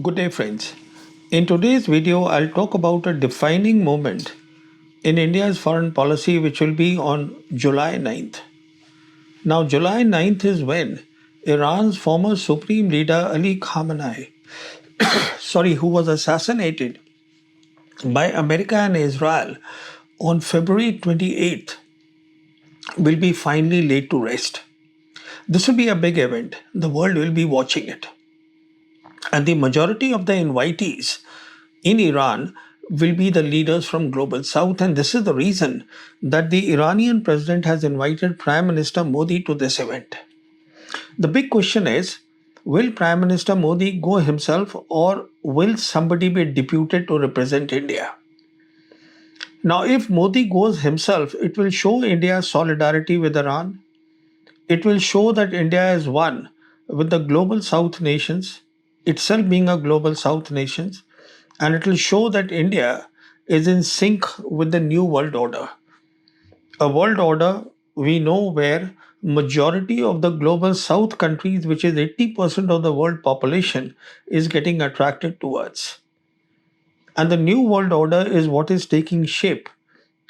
Good day, friends. In today's video, I'll talk about a defining moment in India's foreign policy, which will be on July 9th. Now, July 9th is when Iran's former supreme leader Ali Khamenei, who was assassinated by America and Israel on February 28th, will be finally laid to rest. This will be a big event. The world will be watching it. And the majority of the invitees in Iran will be the leaders from Global South. And this is the reason that the Iranian president has invited Prime Minister Modi to this event. The big question is, will Prime Minister Modi go himself or will somebody be deputed to represent India? Now, if Modi goes himself, it will show India's solidarity with Iran. It will show that India is one with the Global South nations, itself being a Global South nations, and it will show that India is in sync with the new world order. A world order we know where majority of the global south countries, which is 80% of the world population, is getting attracted towards. And the new world order is what is taking shape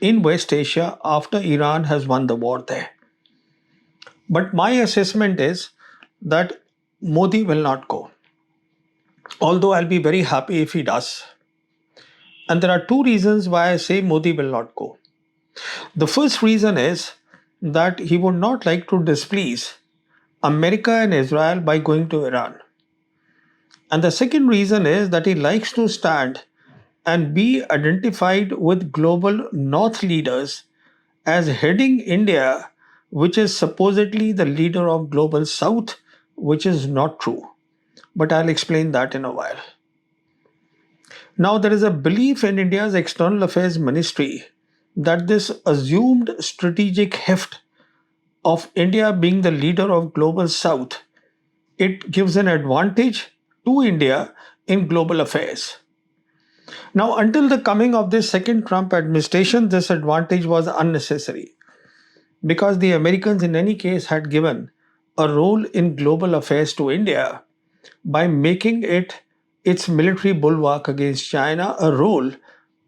in West Asia after Iran has won the war there. But my assessment is that Modi will not go. Although I'll be very happy if he does. And there are two reasons why I say Modi will not go. The first reason is that he would not like to displease America and Israel by going to Iran. And the second reason is that he likes to stand and be identified with global North leaders as heading India, which is supposedly the leader of global South, which is not true. But I'll explain that in a while. Now, there is a belief in India's External Affairs Ministry that this assumed strategic heft of India being the leader of Global South, it gives an advantage to India in global affairs. Now, until the coming of this second Trump administration, this advantage was unnecessary because the Americans in any case had given a role in global affairs to India by making it its military bulwark against China, a role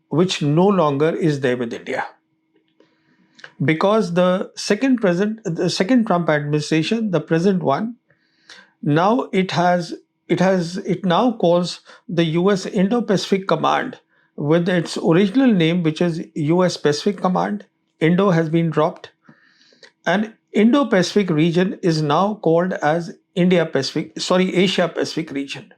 which no longer is there with India. Because the second Trump administration, the present one, now it now calls the US Indo-Pacific Command with its original name, which is US Pacific Command. Indo has been dropped. And Indo-Pacific region is now called as Asia Pacific region.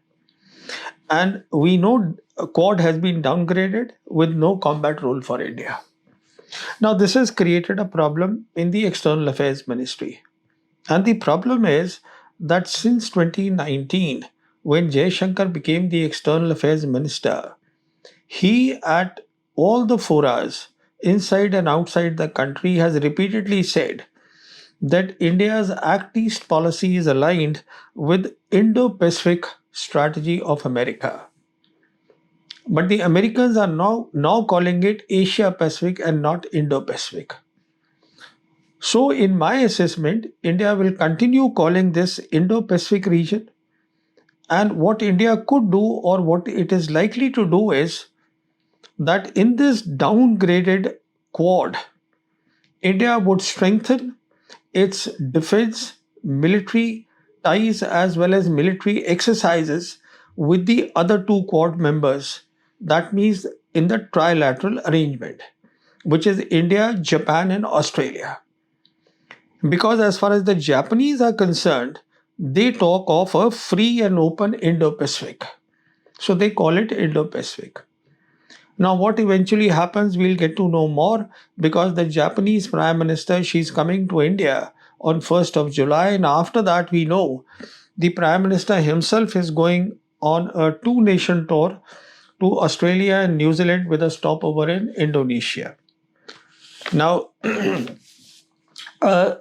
And we know Quad has been downgraded with no combat role for India. Now, this has created a problem in the External Affairs Ministry. And the problem is that since 2019, when Jaishankar became the External Affairs Minister, he at all the forums inside and outside the country has repeatedly said that India's Act East policy is aligned with Indo-Pacific strategy of America. But the Americans are now calling it Asia Pacific and not Indo-Pacific. So in my assessment, India will continue calling this Indo-Pacific region. And what India could do or what it is likely to do is that in this downgraded Quad, India would strengthen its defense, military ties as well as military exercises with the other two Quad members. That means in the trilateral arrangement, which is India, Japan, and Australia. Because as far as the Japanese are concerned, they talk of a free and open Indo-Pacific. So they call it Indo-Pacific. Now, what eventually happens, we'll get to know more because the Japanese Prime Minister, she's coming to India on 1st of July. And after that, we know the Prime Minister himself is going on a two-nation tour to Australia and New Zealand with a stopover in Indonesia. Now, as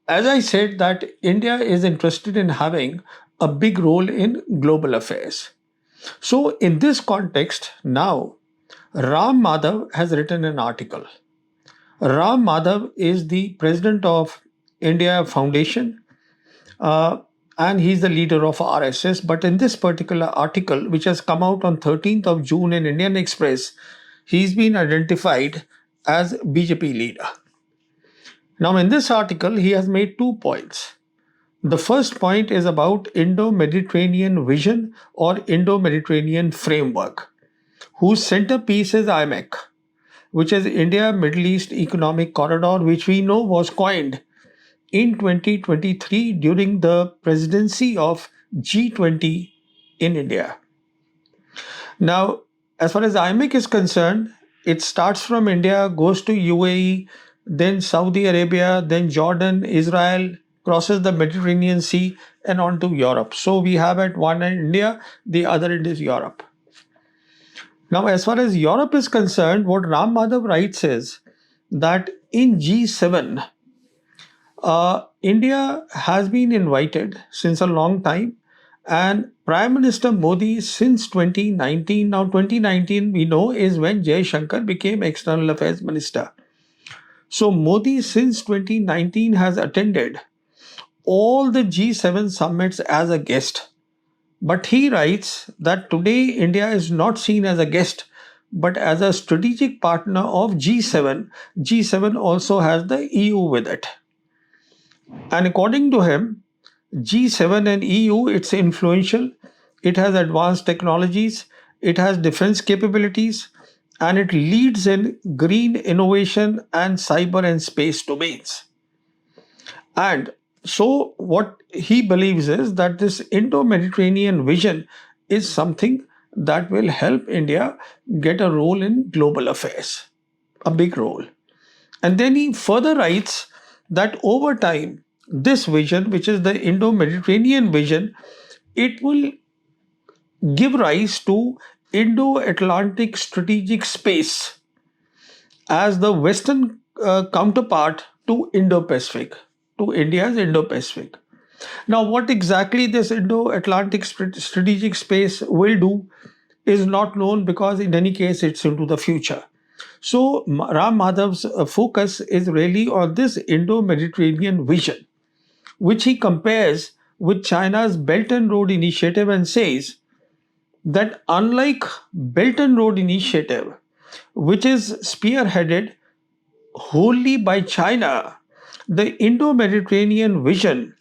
I said that India is interested in having a big role in global affairs. So in this context, now, Ram Madhav has written an article. Ram Madhav is the president of India Foundation. and he's the leader of RSS. But in this particular article, which has come out on 13th of June in Indian Express, he's been identified as BJP leader. Now, in this article, he has made 2 points. The first point is about Indo-Mediterranean vision or Indo-Mediterranean framework, whose centerpiece is IMEC, which is India Middle East Economic Corridor, which we know was coined in 2023 during the presidency of G20 in India. Now, as far as IMEC is concerned, it starts from India, goes to UAE, then Saudi Arabia, then Jordan, Israel, crosses the Mediterranean Sea, and on to Europe. So we have at one end India, the other end is Europe. Now, as far as Europe is concerned, what Ram Madhav writes is that in G7, India has been invited since a long time, and Prime Minister Modi since 2019. Now, 2019 we know is when Jay Shankar became External Affairs Minister. So, Modi since 2019 has attended all the G7 summits as a guest. But he writes that today India is not seen as a guest, but as a strategic partner of G7. G7 also has the EU with it. And according to him, G7 and EU, it's influential, it has advanced technologies, it has defense capabilities, and it leads in green innovation and cyber and space domains. And so, what he believes is that this Indo-Mediterranean vision is something that will help India get a role in global affairs, a big role. And then he further writes that over time, this vision, which is the Indo-Mediterranean vision, it will give rise to Indo-Atlantic strategic space as the Western counterpart to Indo-Pacific, to India's Indo-Pacific. Now, what exactly this Indo-Atlantic strategic space will do is not known, because in any case it's into the future. So Ram Madhav's focus is really on this Indo-Mediterranean vision, which he compares with China's Belt and Road Initiative, and says that unlike Belt and Road Initiative, which is spearheaded wholly by China, the Indo-Mediterranean vision,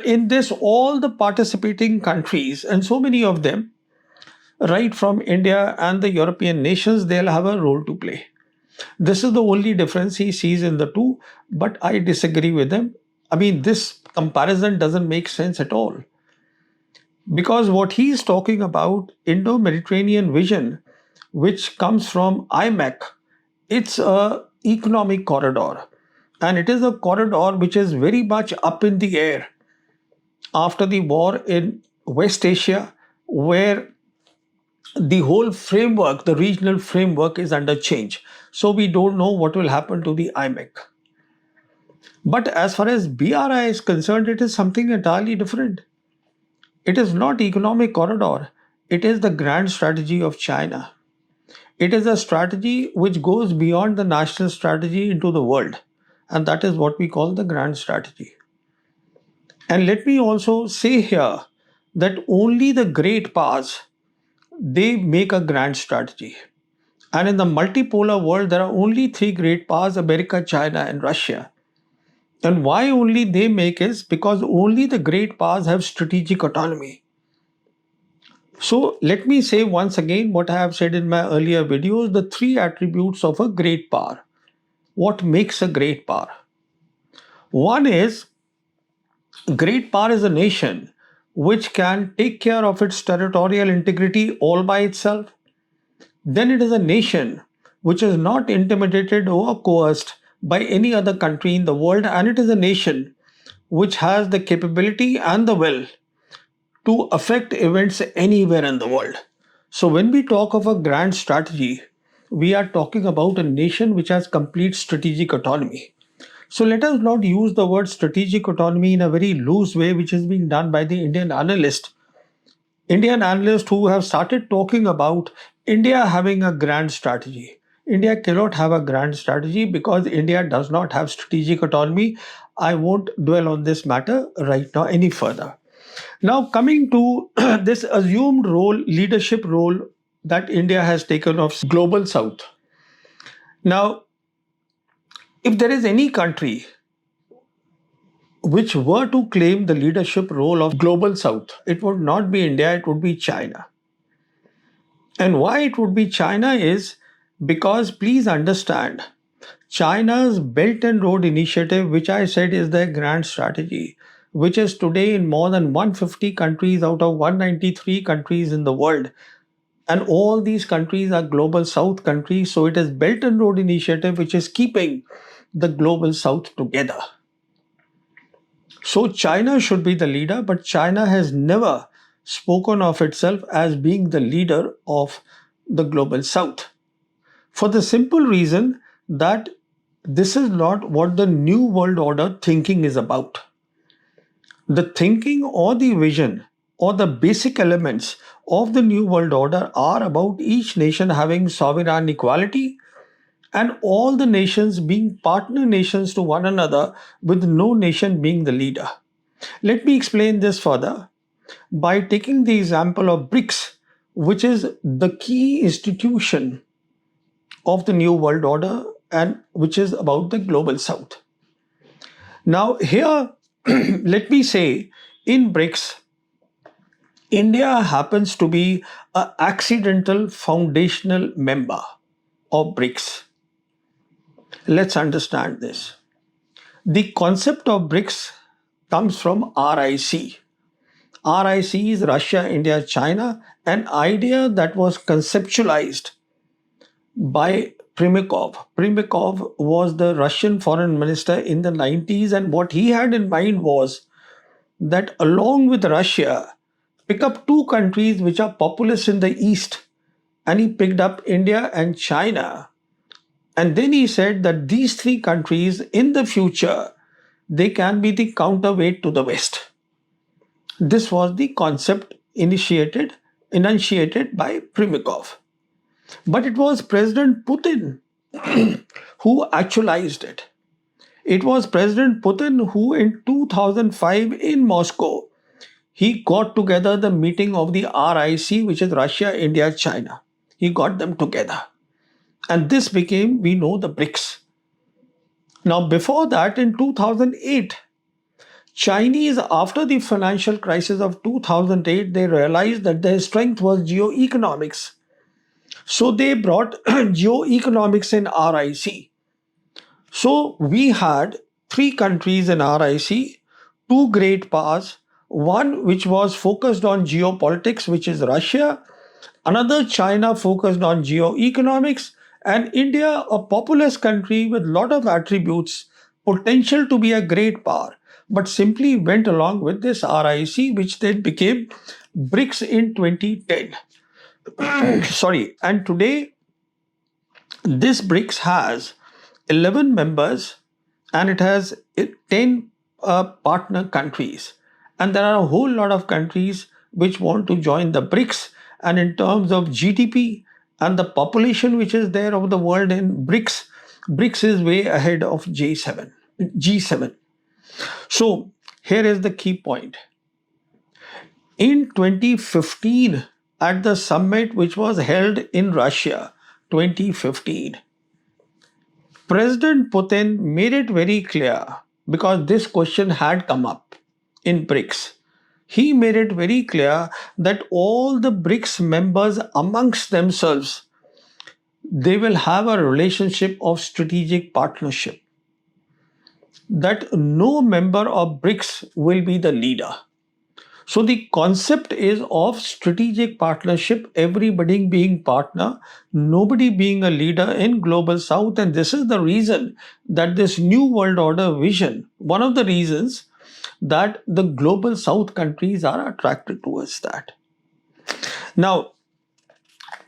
in this all the participating countries, and so many of them, right from India and the European nations, they'll have a role to play. This is the only difference he sees in the two, but I disagree with him. I mean, this comparison doesn't make sense at all. Because what he's talking about, Indo-Mediterranean vision, which comes from IMEC, it's a economic corridor. And it is a corridor which is very much up in the air after the war in West Asia, where the whole framework, the regional framework, is under change. So we don't know what will happen to the IMEC. But as far as BRI is concerned, it is something entirely different. It is not economic corridor. It is the grand strategy of China. It is a strategy which goes beyond the national strategy into the world. And that is what we call the grand strategy. And let me also say here that only the great powers, they make a grand strategy. And in the multipolar world, there are only three great powers: America, China, and Russia. And why only they make is because only the great powers have strategic autonomy. So let me say once again what I have said in my earlier videos, the three attributes of a great power. What makes a great power? One is, great power is a nation which can take care of its territorial integrity all by itself. Then it is a nation which is not intimidated or coerced by any other country in the world, and it is a nation which has the capability and the will to affect events anywhere in the world. So when we talk of a grand strategy, we are talking about a nation which has complete strategic autonomy. So let us not use the word strategic autonomy in a very loose way, which is being done by the Indian analysts who have started talking about India having a grand strategy. India cannot have a grand strategy because India does not have strategic autonomy. I won't dwell on this matter right now any further. Now, coming to this assumed role, leadership role that India has taken of global south. Now, if there is any country which were to claim the leadership role of global south, it would not be India, it would be China. And why it would be China is because, please understand, China's Belt and Road Initiative, which I said is their grand strategy, which is today in more than 150 countries out of 193 countries in the world. And all these countries are global south countries. So it is Belt and Road Initiative which is keeping the global south together. So China should be the leader, but China has never spoken of itself as being the leader of the global south. For the simple reason that this is not what the New World Order thinking is about. The thinking or the vision or the basic elements of the New World Order are about each nation having sovereign equality and all the nations being partner nations to one another, with no nation being the leader. Let me explain this further by taking the example of BRICS, which is the key institution of the New World Order and which is about the global south. Now, here, let me say in BRICS, India happens to be an accidental foundational member of BRICS. Let's understand this. The concept of BRICS comes from RIC. RIC is Russia, India, China, an idea that was conceptualized by Primikov. Primikov was the Russian foreign minister in the 90s, and what he had in mind was that along with Russia, pick up two countries which are populous in the east, and he picked up India and China. And then he said that these three countries in the future, they can be the counterweight to the West. This was the concept enunciated by Primikov. But it was President Putin who actualized it. It was President Putin who in 2005 in Moscow, he got together the meeting of the RIC, which is Russia, India, China. He got them together. And this became, we know, the BRICS. Now, before that, in 2008, Chinese, after the financial crisis of 2008, they realized that their strength was geoeconomics. So they brought geoeconomics in RIC. So we had three countries in RIC, two great powers, one which was focused on geopolitics, which is Russia, another China focused on geoeconomics, and India, a populous country with a lot of attributes, potential to be a great power, but simply went along with this RIC, which then became BRICS in 2010. Sorry, and today this BRICS has 11 members and it has 10 partner countries. And there are a whole lot of countries which want to join the BRICS. And in terms of GDP and the population which is there of the world in BRICS, BRICS is way ahead of G7. So here is the key point. In 2015, at the summit which was held in Russia, 2015, President Putin made it very clear, because this question had come up in BRICS. He made it very clear that all the BRICS members amongst themselves, they will have a relationship of strategic partnership. That no member of BRICS will be the leader. So the concept is of strategic partnership, everybody being partner, nobody being a leader in global south. And this is the reason that this new world order vision, one of the reasons that the global south countries are attracted towards that. Now,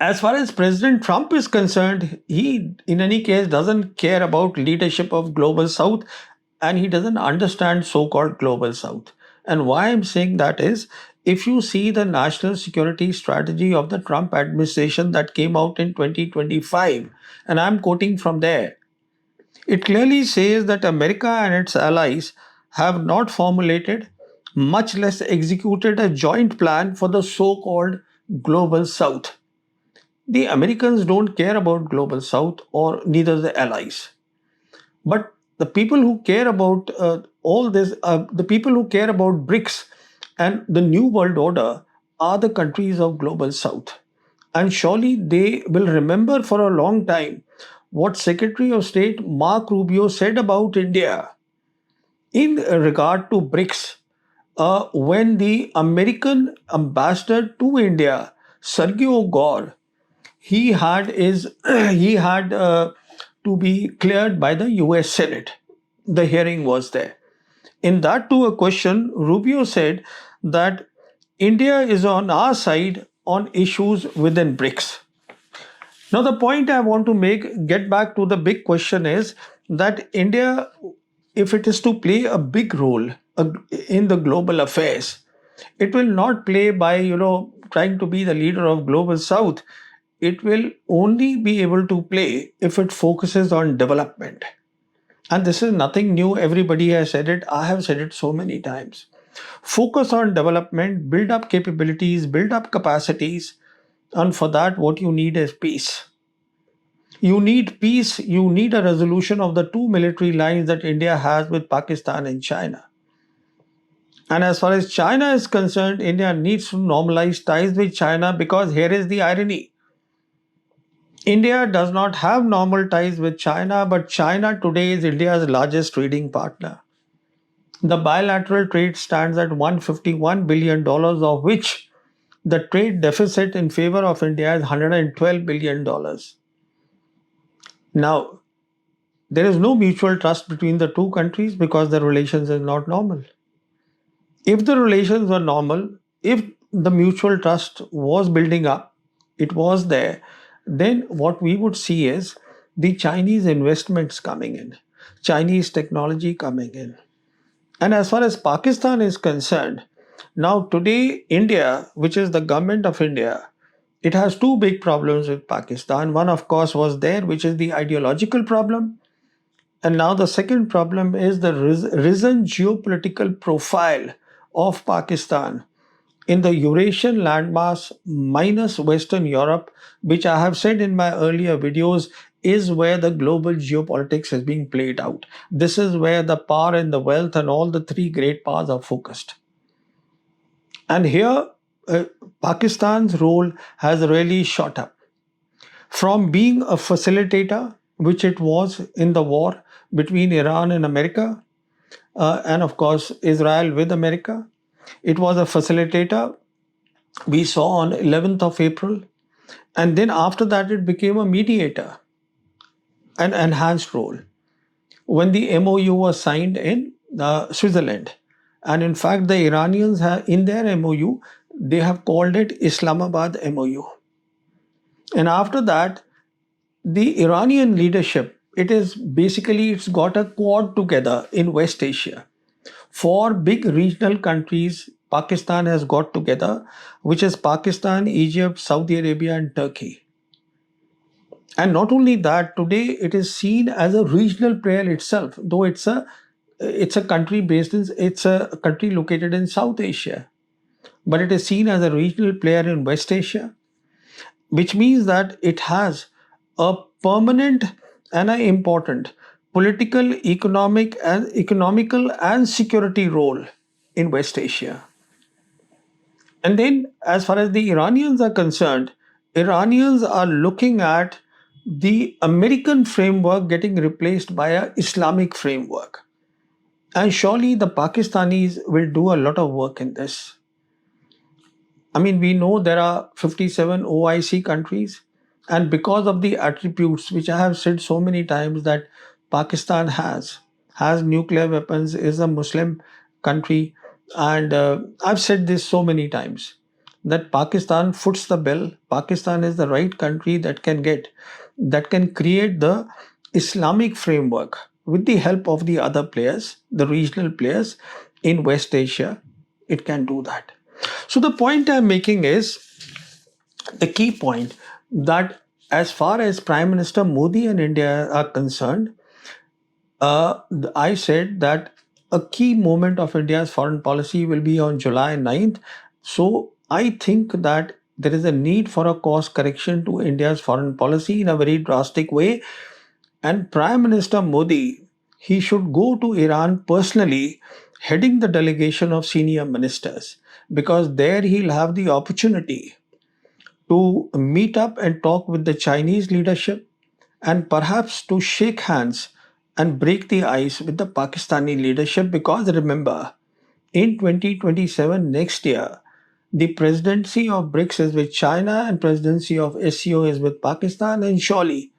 as far as President Trump is concerned, he in any case doesn't care about leadership of global south, and he doesn't understand so-called global south. And why I'm saying that is, if you see the national security strategy of the Trump administration that came out in 2025, and I'm quoting from there, it clearly says that America and its allies have not formulated much less executed a joint plan for the so called global south. The Americans don't care about global south or neither the allies. But the people who care about all this, the people who care about BRICS and the New World Order are the countries of global south. And surely they will remember for a long time what Secretary of State Mark Rubio said about India in regard to BRICS when the American ambassador to India, Sergio Gore, he had to be cleared by the US Senate. The hearing was there. In that to a question, Rubio said that India is on our side on issues within BRICS. Now, the point I want to make, get back to the big question is that India, if it is to play a big role in the global affairs, it will not play by, trying to be the leader of global south. It will only be able to play if it focuses on development. And this is nothing new. Everybody has said it. I have said it so many times. Focus on development, build up capabilities, build up capacities. And for that, what you need is peace. You need peace. You need a resolution of the two military lines that India has with Pakistan and China. And as far as China is concerned, India needs to normalize ties with China because here is the irony. India does not have normal ties with China, but China today is India's largest trading partner. The bilateral trade stands at $151 billion, of which the trade deficit in favor of India is $112 billion. Now, there is no mutual trust between the two countries because the relations are not normal. If the relations were normal, if the mutual trust was building up, it was there, then what we would see is the Chinese investments coming in, Chinese technology coming in. And as far as Pakistan is concerned, now today, India, which is the government of India, it has two big problems with Pakistan. One, of course, was there, which is the ideological problem. And now the second problem is the risen geopolitical profile of Pakistan in the Eurasian landmass minus Western Europe, which I have said in my earlier videos, is where the global geopolitics is being played out. This is where the power and the wealth and all the three great powers are focused. And here, Pakistan's role has really shot up. From being a facilitator, which it was in the war between Iran and America, and of course Israel with America, it was a facilitator we saw on 11th of April. And then after that, it became a mediator, an enhanced role, when the MOU was signed in Switzerland. And in fact, the Iranians have, in their MOU, they have called it Islamabad MOU. And after that, the Iranian leadership, it's got a quad together in West Asia. Four big regional countries Pakistan has got together, which is Pakistan, Egypt, Saudi Arabia, and Turkey. And not only that, today it is seen as a regional player itself, though it's a country it's a country located in South Asia, but it is seen as a regional player in West Asia, which means that it has a permanent and an important political, economical and security role in West Asia. And then, as far as the Iranians are concerned, Iranians are looking at the American framework getting replaced by an Islamic framework. And surely the Pakistanis will do a lot of work in this. I mean, we know there are 57 OIC countries, and because of the attributes which I have said so many times that Pakistan has nuclear weapons, is a Muslim country, and I've said this so many times that Pakistan foots the bill. Pakistan is the right country that can create the Islamic framework with the help of the other players, the regional players in West Asia. It can do that. So the point I'm making is the key point that as far as Prime Minister Modi and India are concerned, I said that a key moment of India's foreign policy will be on July 9th. So I think that there is a need for a course correction to India's foreign policy in a very drastic way. And Prime Minister Modi, he should go to Iran personally, heading the delegation of senior ministers, because there he'll have the opportunity to meet up and talk with the Chinese leadership and perhaps to shake hands and break the ice with the Pakistani leadership. Because remember, in 2027, next year, the presidency of BRICS is with China and presidency of SCO is with Pakistan, and surely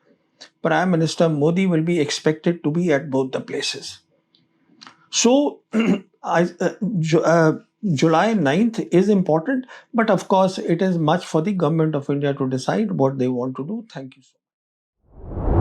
Prime Minister Modi will be expected to be at both the places. So, I, July 9th is important, but of course, it is much for the government of India to decide what they want to do. Thank you so much.